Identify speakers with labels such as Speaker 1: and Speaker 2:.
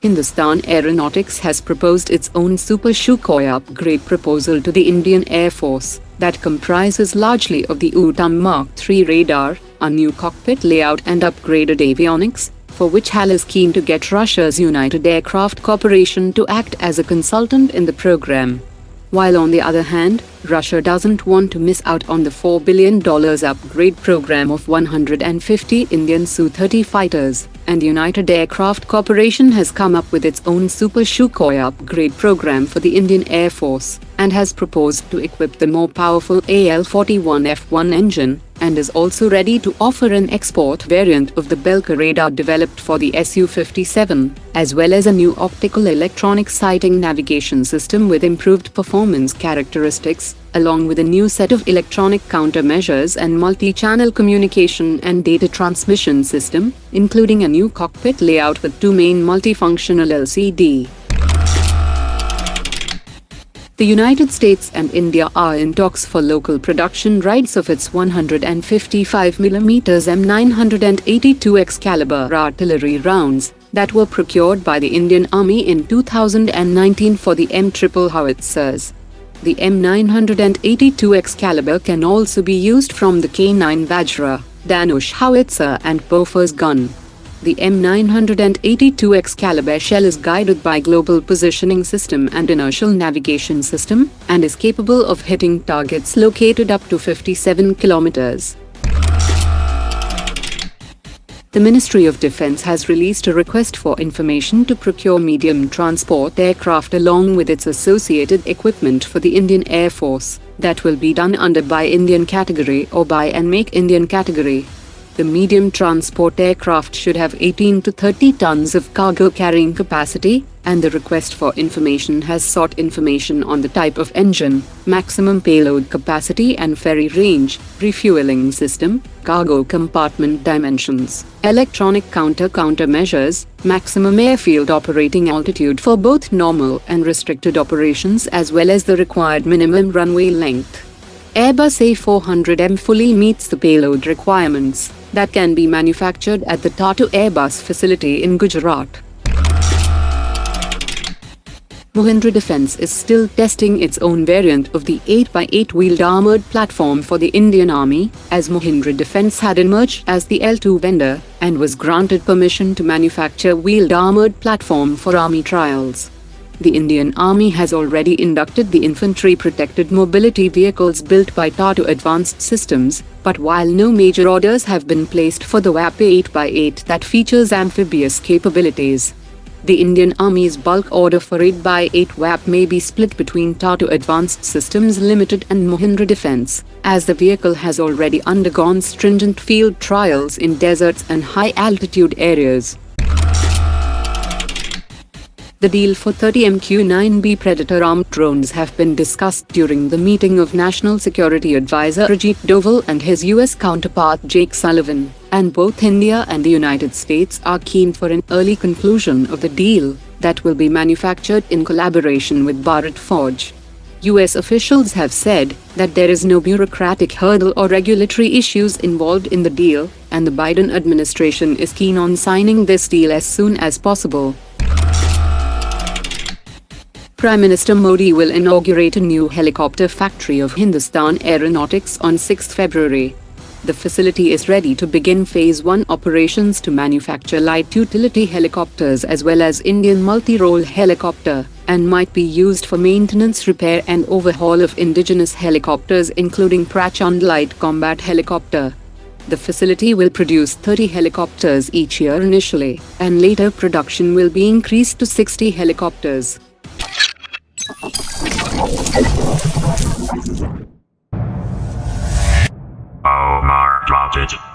Speaker 1: Hindustan Aeronautics has proposed its own Super Sukhoi upgrade proposal to the Indian Air Force that comprises largely of the UTAM Mark III radar, a new cockpit layout and upgraded avionics, for which HAL is keen to get Russia's United Aircraft Corporation to act as a consultant in the program. While on the other hand, Russia doesn't want to miss out on the $4 billion upgrade program of 150 Indian Su-30 fighters, and United Aircraft Corporation has come up with its own Super Sukhoi upgrade program for the Indian Air Force, and has proposed to equip the more powerful AL-41F1 engine, and is also ready to offer an export variant of the Belka radar developed for the Su-57, as well as a new optical electronic sighting navigation system with improved performance characteristics, along with a new set of electronic countermeasures and multi-channel communication and data transmission system, including a new cockpit layout with two main multifunctional LCD. The United States and India are in talks for local production rights of its 155mm M982 Excalibur artillery rounds that were procured by the Indian Army in 2019 for the M-triple howitzers. The M982 Excalibur can also be used from the K9 Vajra, Dhanush howitzer and Bofors gun. The M982 Excalibur shell is guided by Global Positioning System and Inertial Navigation System, and is capable of hitting targets located up to 57 kilometers. The Ministry of Defence has released a request for information to procure medium transport aircraft along with its associated equipment for the Indian Air Force, that will be done under Buy Indian category or Buy and Make Indian category. The medium transport aircraft should have 18 to 30 tons of cargo carrying capacity, and the request for information has sought information on the type of engine, maximum payload capacity and ferry range, refueling system, cargo compartment dimensions, electronic countermeasures, maximum airfield operating altitude for both normal and restricted operations, as well as the required minimum runway length. Airbus A400M fully meets the payload requirements that can be manufactured at the Tata Airbus facility in Gujarat. Mahindra Defence is still testing its own variant of the 8x8 wheeled armoured platform for the Indian Army, as Mahindra Defence had emerged as the L2 vendor, and was granted permission to manufacture wheeled armoured platform for Army trials. The Indian Army has already inducted the infantry protected mobility vehicles built by Tata Advanced Systems, but while no major orders have been placed for the WhAP 8x8 that features amphibious capabilities, the Indian Army's bulk order for 8x8 WhAP may be split between Tata Advanced Systems Limited and Mahindra Defence, as the vehicle has already undergone stringent field trials in deserts and high-altitude areas. The deal for 30 MQ-9B Predator armed drones have been discussed during the meeting of National Security Advisor Ajit Doval and his US counterpart Jake Sullivan, and both India and the United States are keen for an early conclusion of the deal that will be manufactured in collaboration with Bharat Forge. US officials have said that there is no bureaucratic hurdle or regulatory issues involved in the deal, and the Biden administration is keen on signing this deal as soon as possible. Prime Minister Modi will inaugurate a new helicopter factory of Hindustan Aeronautics on 6 February. The facility is ready to begin Phase 1 operations to manufacture light utility helicopters as well as Indian multi-role helicopter, and might be used for maintenance, repair and overhaul of indigenous helicopters including Prachand light combat helicopter. The facility will produce 30 helicopters each year initially, and later production will be increased to 60 helicopters.
Speaker 2: Omar dropped it.